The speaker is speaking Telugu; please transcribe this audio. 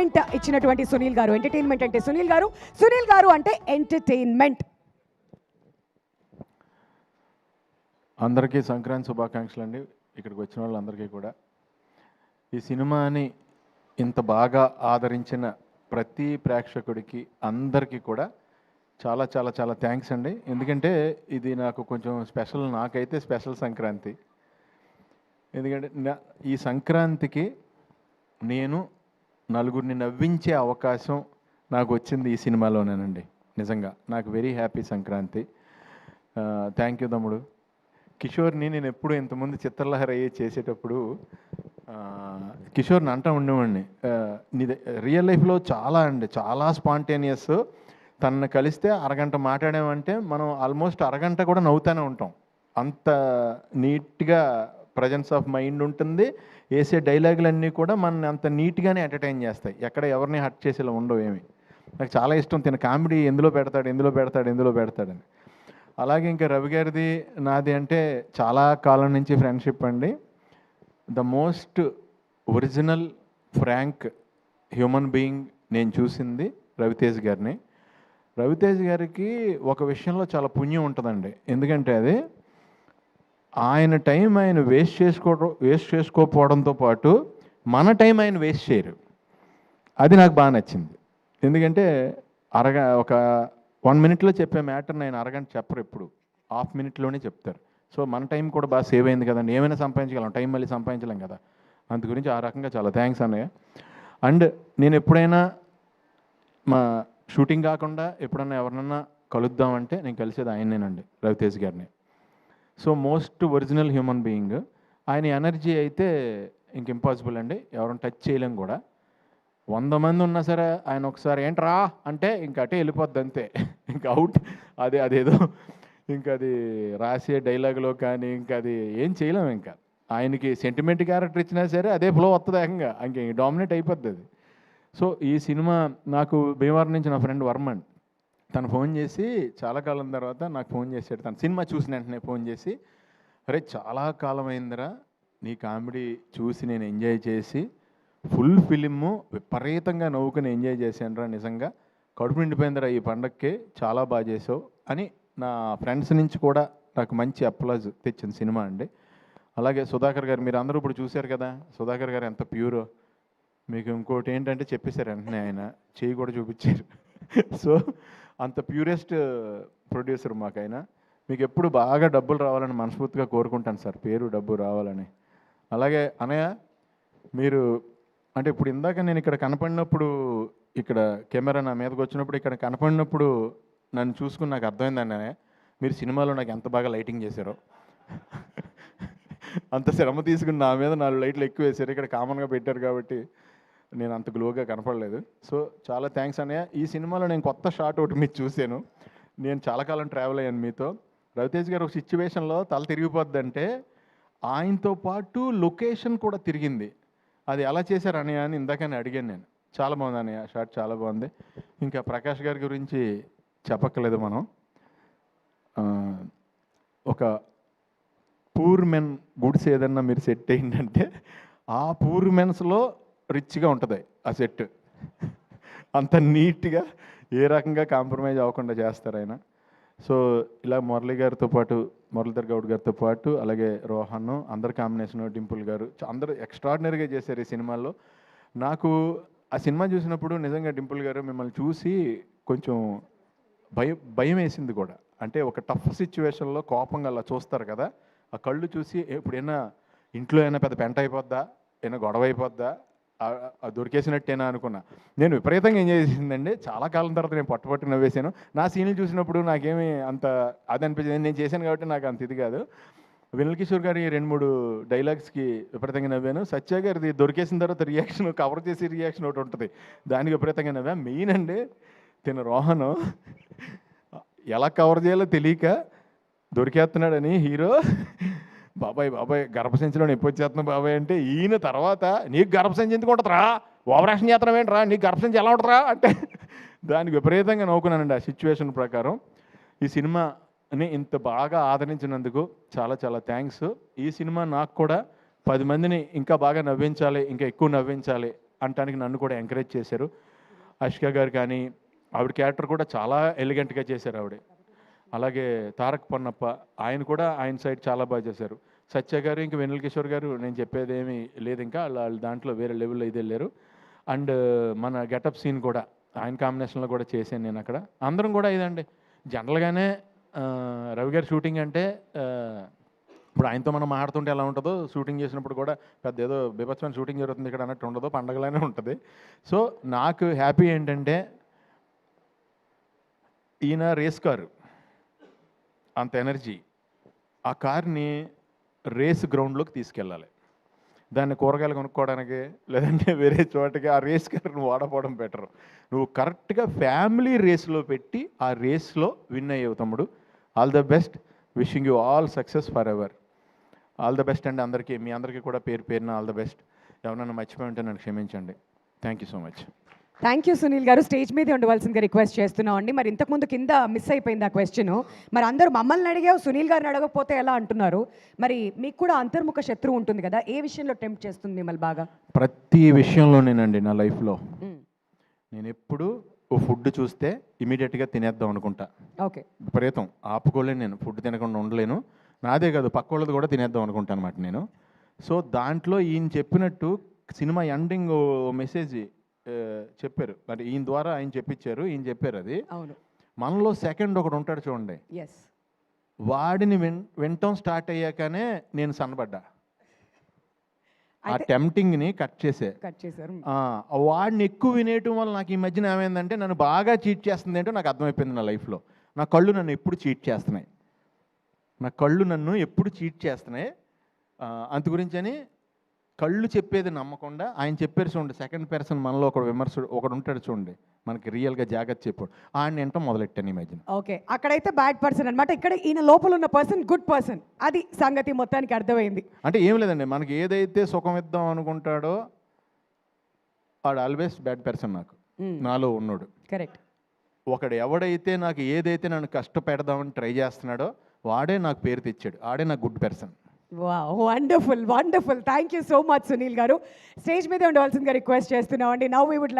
ఎంటర్టైన్మెంట్ ఇచ్చినటువంటి సునీల్ గారు. ఎంటర్టైన్మెంట్ అంటే సునీల్ గారు, సునీల్ గారు అంటే ఎంటర్టైన్మెంట్. అందరికీ సంక్రాంతి శుభాకాంక్షలు అండి. ఇక్కడికి వచ్చిన వాళ్ళందరికీ కూడా ఈ సినిమాని ఇంత బాగా ఆదరించిన ప్రతి ప్రేక్షకుడికి అందరికీ కూడా చాలా చాలా చాలా థ్యాంక్స్ అండి. ఎందుకంటే ఇది నాకు కొంచెం స్పెషల్, నాకైతే స్పెషల్ సంక్రాంతి. ఎందుకంటే ఈ సంక్రాంతికి నేను నలుగురిని నవ్వించే అవకాశం నాకు వచ్చింది ఈ సినిమాలోనేనండి. నిజంగా నాకు very happy Sankranti. Thank you తమ్ముడు. కిషోర్ని నేను ఎప్పుడు ఇంతకుముందు చిత్రలహరి చేసేటప్పుడు కిషోర్ని అంటూ ఉండేవాడిని, నీది రియల్ లైఫ్లో చాలా స్పాంటేనియస్. తనని కలిస్తే అరగంట మాట్లాడామంటే మనం ఆల్మోస్ట్ అరగంట కూడా నవ్వుతూనే ఉంటాం. అంత నీట్గా ప్రజెన్స్ ఆఫ్ మైండ్ ఉంటుంది. వేసే డైలాగులన్నీ కూడా మన అంత నీట్గానే ఎంటర్టైన్ చేస్తాయి. ఎక్కడ ఎవరిని హర్ట్ చేసేలా ఉండవు ఏమి. నాకు చాలా ఇష్టం తిన కామెడీ ఎందులో పెడతాడని. అలాగే ఇంకా రవి గారిది నాది అంటే చాలా కాలం నుంచి ఫ్రెండ్షిప్ అండి. The most original frank human being నేను చూసింది రవితేజ్ గారిని. రవితేజ్ గారికి ఒక విషయంలో చాలా పుణ్యం ఉంటుందండి. ఎందుకంటే అది ఆయన టైం ఆయన వేస్ట్ చేసుకోకపోవడంతో పాటు మన టైం ఆయన వేస్ట్ చేయరు. అది నాకు బాగా నచ్చింది. ఎందుకంటే ఒక 1 minute చెప్పే మ్యాటర్ని ఆయన అరగంట చెప్పరు, ఎప్పుడు ½ minute చెప్తారు. సో మన టైం కూడా బాగా సేవ్ అయింది కదండి. ఏమైనా సంపాదించగలం, టైం మళ్ళీ సంపాదించలేం కదా. అందు గురించి ఆ రకంగా చాలా థ్యాంక్స్ అన్నయ్య. అండ్ నేను ఎప్పుడైనా మా షూటింగ్ కాకుండా ఎప్పుడన్నా ఎవరినన్నా కలుద్దామంటే నేను కలిసేది ఆయనేనండి, రవితేజ్ గారిని. So most original human being. ఆయన ఎనర్జీ అయితే ఇంక ఇంపాసిబుల్ అండి, ఎవరైనా టచ్ చేయలేం కూడా. 100 మంది ఉన్నా సరే ఆయన ఒకసారి ఏంట్రా అంటే ఇంక అటే వెళ్ళిపోద్ది అంతే, ఇంకా అవుట్. అదేదో ఇంకా అది రాసే డైలాగులో కానీ ఇంకా అది ఏం చేయలేము. ఇంకా ఆయనకి సెంటిమెంట్ క్యారెక్టర్ ఇచ్చినా సరే అదే ఫ్లో వస్తుంది ఏకంగా, ఇంక డామినేట్ అయిపోద్ది అది. సో ఈ సినిమా నాకు భీమవరం నుంచి నా ఫ్రెండ్ వర్మన్ తను ఫోన్ చేసి చాలా కాలం తర్వాత నాకు ఫోన్ చేశాడు. తను సినిమా చూసిన వెంటనే ఫోన్ చేసి, అరే చాలా కాలం అయిందిరా నీ కామెడీ చూసి నేను ఎంజాయ్ చేసి ఫుల్ ఫిలిము విపరీతంగా నవ్వుకుని ఎంజాయ్ చేశానురా, నిజంగా కడుపు నిండిపోయిందిరా ఈ పండగకి, చాలా బాగా చేసావు అని నా ఫ్రెండ్స్ నుంచి కూడా నాకు మంచి అప్లాజ్ తెచ్చిన సినిమా అండి. అలాగే సుధాకర్ గారు, మీరు అందరూ ఇప్పుడు చూశారు కదా సుధాకర్ గారు ఎంత ప్యూరో. మీకు ఇంకోటి ఏంటంటే చెప్పేశారు వెంటనే, ఆయన చేయి కూడా చూపించారు. సో అంత ప్యూరెస్ట్ ప్రొడ్యూసర్ మాకు ఆయన. మీకు ఎప్పుడు బాగా డబ్బులు రావాలని మనస్ఫూర్తిగా కోరుకుంటాను సార్, పేరు డబ్బు రావాలని. అలాగే అనయ్య, మీరు అంటే ఇప్పుడు ఇందాక నేను ఇక్కడ కనపడినప్పుడు, ఇక్కడ కెమెరా నా మీదకి వచ్చినప్పుడు ఇక్కడ కనపడినప్పుడు నన్ను చూసుకుని నాకు అర్థమైందండి అన్నయ్య, మీరు సినిమాలో నాకు ఎంత బాగా లైటింగ్ చేశారో. అంత శ్రమ తీసుకుని నా మీద 4 లైట్లు ఎక్కువ వేశారు. ఇక్కడ కామన్గా పెట్టారు కాబట్టి నేను అంత గ్లోగా కనపడలేదు. సో చాలా థ్యాంక్స్ అన్నయ్య. ఈ సినిమాలో నేను కొత్త షాట్ ఒకటి మీరు చూశాను. నేను చాలా కాలం ట్రావెల్ అయ్యాను మీతో. రవితేజ్ గారు ఒక సిచ్యువేషన్లో తల తిరిగిపోద్దంటే ఆయనతో పాటు లొకేషన్ కూడా తిరిగింది. అది ఎలా చేశారు అన్నయ్య అని ఇందాకనే అడిగాను నేను. చాలా బాగుంది అన్నయ్య, షాట్ చాలా బాగుంది. ఇంకా ప్రకాష్ గారి గురించి చెప్పక్కర్లేదు మనం. ఒక పూర్ మెన్ గుడ్స్ ఏదన్నా మీరు సెట్ అయిందంటే ఆ పూర్ మెన్స్లో రిచ్గా ఉంటుంది ఆ సెట్. అంత నీట్గా ఏ రకంగా కాంప్రమైజ్ అవ్వకుండా చేస్తారు ఆయన. సో ఇలా మురళీ గారితో పాటు, మురళీధర్ గౌడ్ గారితో పాటు, అలాగే రోహన్, అందరి కాంబినేషన్, డింపుల్ గారు, అందరూ ఎక్స్ట్రాడినరీగా చేశారు ఈ సినిమాలో. నాకు ఆ సినిమా చూసినప్పుడు నిజంగా డింపుల్ గారు మిమ్మల్ని చూసి కొంచెం భయం వేసింది కూడా. అంటే ఒక టఫ్ సిచ్యువేషన్లో కోపంగా అలా చూస్తారు కదా, ఆ కళ్ళు చూసి ఎప్పుడైనా ఇంట్లో అయినా పెద్ద పెంట అయిపోద్దా, ఏమైనా గొడవ అయిపోద్దా, దొరికేసినట్టేనా అనుకున్నా. నేను విపరీతంగా ఎంజాయ్ చేసిందండి. చాలా కాలం తర్వాత నేను పట్టుపట్టి నవ్వేశాను. నా సీన్లు చూసినప్పుడు నాకేమీ అంత అది అనిపించింది, నేను చేశాను కాబట్టి నాకు అంత ఇది కాదు. వినల్ కిషోర్ గారి 2-3 డైలాగ్స్కి విపరీతంగా నవ్వాను. సత్య గారిది దొరికేసిన తర్వాత రియాక్షన్, కవర్ చేసే రియాక్షన్ ఒకటి ఉంటుంది, దానికి విపరీతంగా నవ్వా. మెయిన్ అండి తిన రోహన్ ఎలా కవర్ చేయాలో తెలియక దొరికేస్తున్నాడని హీరో, బాబాయ్ గర్భసంచిలో నొప్పి వచ్చేస్తున్నా బాబాయ్ అంటే, ఈయన తర్వాత నీకు గర్భసంచి ఎందుకు ఉంటుందిరా, ఓవరాక్షన్ చేస్తున్నావు ఏంట్రా, నీకు గర్భసంచి ఎలా ఉంటుందిరా అంటే దానికి విపరీతంగా నవ్వుకున్నానండి ఆ సిచ్యువేషన్ ప్రకారం. ఈ సినిమాని ఇంత బాగా ఆదరించినందుకు చాలా చాలా థ్యాంక్స్. ఈ సినిమా నాకు కూడా 10 మందిని ఇంకా బాగా నవ్వించాలి, ఇంకా ఎక్కువ నవ్వించాలి అనటానికి నన్ను కూడా ఎంకరేజ్ చేశారు. అష్క గారు కానీ ఆవిడ క్యారెక్టర్ కూడా చాలా ఎలిగెంట్గా చేశారు ఆవిడ. అలాగే తారక్ పొన్నప్ప ఆయన కూడా ఆయన సైడ్ చాలా బాగా చేశారు. సత్య గారు ఇంకా వెన్నెల కిషోర్ గారు నేను చెప్పేది ఏమీ లేదు, ఇంకా వాళ్ళు దాంట్లో వేరే లెవెల్లో ఇది వెళ్ళారు. అండ్ మన గెటప్ సీన్ కూడా ఆయన కాంబినేషన్లో కూడా చేశాను నేను అక్కడ. అందరం కూడా ఇదండి జనరల్గానే రవి గారి షూటింగ్ అంటే ఇప్పుడు ఆయనతో మనం మాట్లాడుతుంటే ఎలా ఉంటుందో, షూటింగ్ చేసినప్పుడు కూడా పెద్ద ఏదో బీభత్సమైన షూటింగ్ జరుగుతుంది ఇక్కడ అన్నట్టు ఉండదు, పండగలానే ఉంటుంది. సో నాకు హ్యాపీ ఏంటంటే ఈయన రేస్ కారు అంత ఎనర్జీ, ఆ కార్ని రేస్ గ్రౌండ్లోకి తీసుకెళ్ళాలి. దాన్ని కూరగాయలు కొనుక్కోవడానికి లేదంటే వేరే చోటకి ఆ రేస్ కార్ని వాడపోవడం బెటరు. నువ్వు కరెక్ట్గా ఫ్యామిలీ రేస్లో పెట్టి ఆ రేస్లో విన్ అయ్యేవు తమ్ముడు. All the best, wishing you all success for ever. All the best అండి అందరికీ, మీ అందరికీ కూడా పేరు పేరున ఆల్ ద బెస్ట్. ఎవరైనా మర్చిపోయి ఉంటే నన్ను క్షమించండి. Thank you so much. Thank you Sunil garu. Stage మీదే ఉండవలసిందిగా రిక్వెస్ట్ చేస్తున్నాం అండి. మరి ఇంతకుముందు కింద మిస్ అయిపోయింది ఆ క్వశ్చన్. మరి అందరూ మమ్మల్ని అడిగావు, సునీల్ గారిని అడగకపోతే ఎలా అంటున్నారు. మరి మీకు కూడా అంతర్ముఖ శత్రువు ఉంటుంది కదా, ఏ విషయంలో టెంప్ట్ చేస్తుంది మిమ్మల్ని బాగా? ప్రతి విషయంలోనేనండి నా లైఫ్లో. నేను ఎప్పుడు ఓ ఫుడ్ చూస్తే ఇమీడియట్గా తినేద్దాం అనుకుంటా. ఓకే, విపరీతం ఆపుకోలేను నేను, ఫుడ్ తినకుండా ఉండలేను. నాదే కాదు పక్క వాళ్ళది కూడా తినేద్దాం అనుకుంటాను అనమాట నేను. సో దాంట్లో ఈయన చెప్పినట్టు సినిమా ఎండింగ్ మెసేజ్ చెప్పారు, మరి ఈయన ద్వారా ఆయన చెప్పించారు, ఈయన చెప్పారు అది. అవును, మనలో సెకండ్ ఒకడు ఉంటాడు చూడండి, ఎస్, వాడిని వినటం స్టార్ట్ అయ్యాకనే నేను సన్నబడ్డా. ఆ అయితే టెంప్టింగ్ని కట్ చేశారు. వాడిని ఎక్కువ వినేయటం వల్ల నాకు ఈ మధ్యన ఏమైందంటే నన్ను బాగా చీట్ చేస్తుంది ఏంటో నాకు అర్థమైపోయింది నా లైఫ్లో. నా కళ్ళు నన్ను ఎప్పుడు చీట్ చేస్తున్నాయి, నా కళ్ళు నన్ను ఎప్పుడు చీట్ చేస్తున్నాయి. అందు గురించి అని కళ్ళు చెప్పేది నమ్మకుండా ఆయన చెప్పారు చూడండి, సెకండ్ పర్సన్ మనలో ఒకడు విమర్శుడు ఒకడు ఉంటాడు చూడండి, మనకి రియల్గా జాగ్రత్త చెప్పాడు, ఆయన ఏంటో మొదలెట్టాను ఈ మధ్యన. ఓకే, అక్కడైతే బ్యాడ్ పర్సన్ అనమాట, ఇక్కడ ఈయన లోపల ఉన్న పర్సన్ గుడ్ పర్సన్. అది సంగతి మొత్తానికి అర్థమైంది. అంటే ఏం లేదండి, మనకి ఏదైతే సుఖం ఇద్దాం అనుకుంటాడో వాడు ఆల్వేస్ బ్యాడ్ పర్సన్ నాకు, నాలో ఉన్నాడు. కరెక్ట్. ఒకడు ఎవడైతే నాకు ఏదైతే నన్ను కష్టపెడదామని ట్రై చేస్తున్నాడో వాడే నాకు పేరు తెచ్చాడు, ఆడే నాకు good person. Wow, wonderful wonderful. Thank you so much Sunil garu. Stage మీద ఉండవలసిందిగా రిక్వెస్ట్ చేస్తున్నామండి. Now we would